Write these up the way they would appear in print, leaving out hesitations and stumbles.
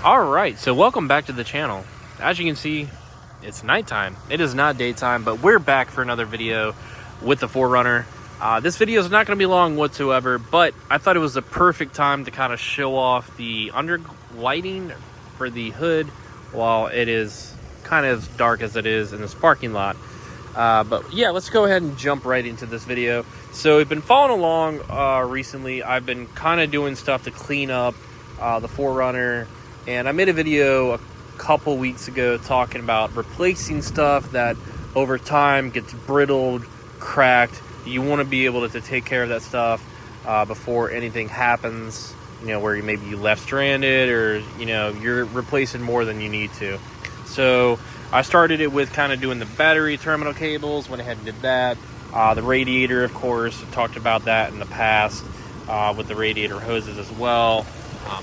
Alright, so welcome back to the channel. As you can see, it's nighttime. It is not daytime, but we're back for another video with the 4Runner. This video is not going to be long whatsoever, but I thought it was the perfect time to kind of show off the under lighting for the hood while it is kind of as dark as it is in this parking lot. But yeah, let's go ahead and jump right into this video. So we've been following along recently. I've been kind of doing stuff to clean up the 4Runner. And I made a video a couple weeks ago talking about replacing stuff that over time gets brittled, cracked. You want to be able to take care of that stuff before anything happens, you know, where maybe you left stranded or, you know, you're replacing more than you need to. So I started it with kind of doing the battery terminal cables, went ahead and did that. The radiator, of course, talked about that in the past with the radiator hoses as well.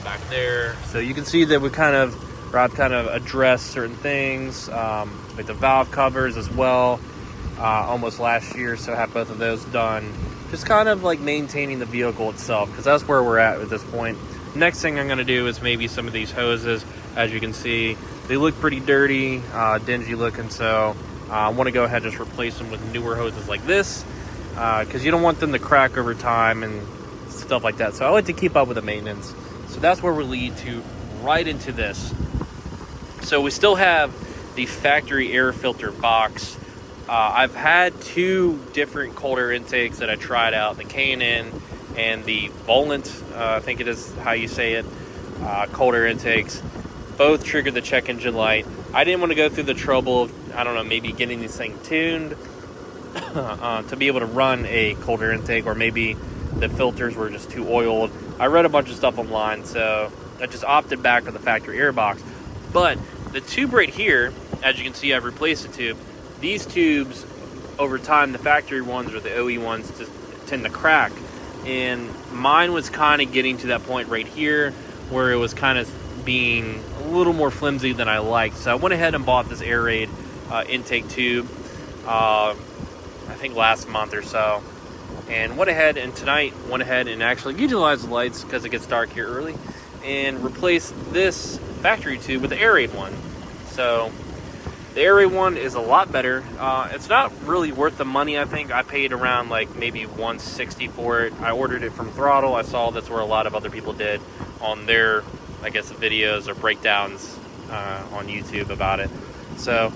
Back there, so you can see that Rob kind of addressed certain things, like the valve covers as well, almost last year, so have both of those done. Just kind of like maintaining the vehicle itself, because that's where we're at this point. Next thing I'm going to do is maybe some of these hoses. As you can see, they look pretty dirty, dingy looking, so I want to go ahead and just replace them with newer hoses like this, because you don't want them to crack over time and stuff like that. So I like to keep up with the maintenance. So that's where we lead to right into this. So we still have the factory air filter box. I've had two different cold air intakes that I tried out, the K&N and the Volant, I think it is how you say it, cold air intakes. Both triggered the check engine light. I didn't want to go through the trouble of, I don't know, maybe getting this thing tuned to be able to run a cold air intake, or maybe the filters were just too oiled. I read a bunch of stuff online, so I just opted back for the factory air box. But the tube right here, as you can see, I've replaced the tube. These tubes, over time, the factory ones or the OE ones just tend to crack. And mine was kind of getting to that point right here where it was kind of being a little more flimsy than I liked. So I went ahead and bought this AirRaid intake tube, I think last month or so. And went ahead and actually utilized the lights because it gets dark here early, and replaced this factory tube with the AirRaid one. So the AirRaid one is a lot better. It's not really worth the money. I think I paid around like maybe $160 for it. I ordered it from Throttle. I saw that's where a lot of other people did on their, I guess, videos or breakdowns on YouTube about it. So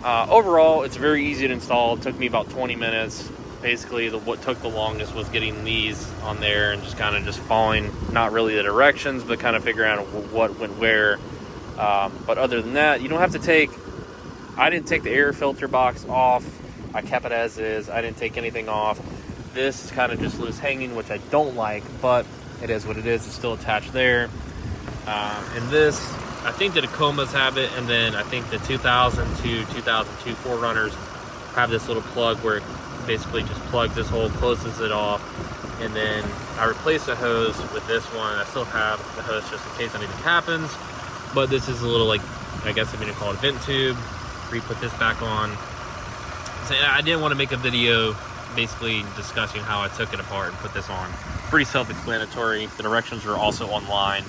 overall, it's very easy to install. It took me about 20 minutes. Basically, what took the longest was getting these on there and just kind of following, not really the directions, but kind of figuring out what went where. But other than that, you don't have to I didn't take the air filter box off. I kept it as is. I didn't take anything off. This is kind of just loose hanging, which I don't like, but it is what it is. It's still attached there. And this, I think the Tacomas have it, and then I think the 2002 4Runners have this little plug where it basically just plugs this hole, closes it off, and then I replaced the hose with this one. I still have the hose just in case anything happens, but this is a little, like, I guess I'm gonna call it a vent tube. Re-put this back on. So I didn't want to make a video basically discussing how I took it apart and put this on. Pretty self-explanatory. The directions are also online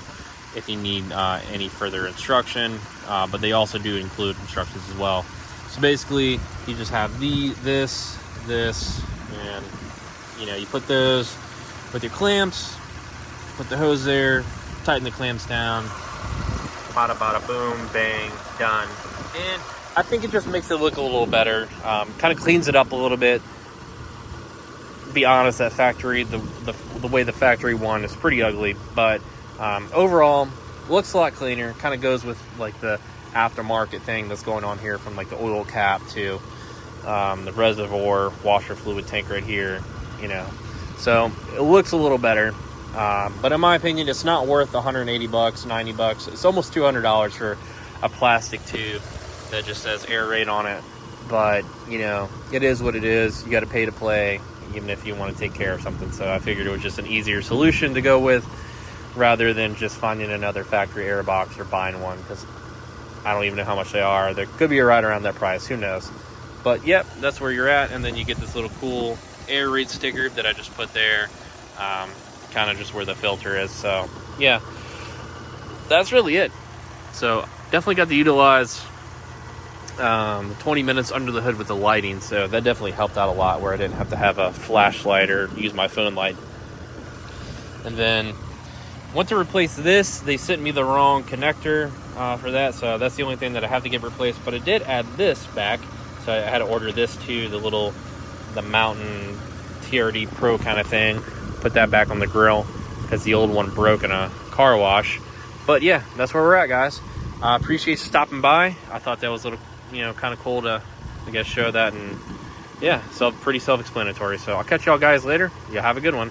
if you need any further instruction, but they also do include instructions as well. So basically, you just have this, and you know, you put those with your clamps, put the hose there, tighten the clamps down, bada bada boom, bang, done. And I think it just makes it look a little better, kind of cleans it up a little bit. To be honest, that factory, the way the factory one is pretty ugly, but overall looks a lot cleaner. Kind of goes with like the aftermarket thing that's going on here, from like the oil cap to the reservoir washer fluid tank right here, you know. So it looks a little better, but in my opinion, it's not worth $180, $90. It's almost $200 for a plastic tube that just says AirRaid on it. But you know, it is what it is. You got to pay to play, even if you want to take care of something. So I figured it was just an easier solution to go with, rather than just finding another factory air box or buying one, because I don't even know how much they are. They could be right around that price, who knows. But yep, that's where you're at. And then you get this little cool AirRaid sticker that I just put there, kind of just where the filter is. So yeah, that's really it. So definitely got to utilize 20 minutes under the hood with the lighting, so that definitely helped out a lot, where I didn't have to have a flashlight or use my phone light. And then went to replace this. They sent me the wrong connector for that, so that's the only thing that I have to get replaced. But I did add this back, so I had to order this too, the Mountain TRD Pro kind of thing. Put that back on the grill because the old one broke in a car wash. But yeah, that's where we're at, guys. I appreciate you stopping by. I thought that was a little, kind of cool to, I guess, show that. And yeah, pretty self-explanatory. So I'll catch y'all guall guys later. Y'all have a good one.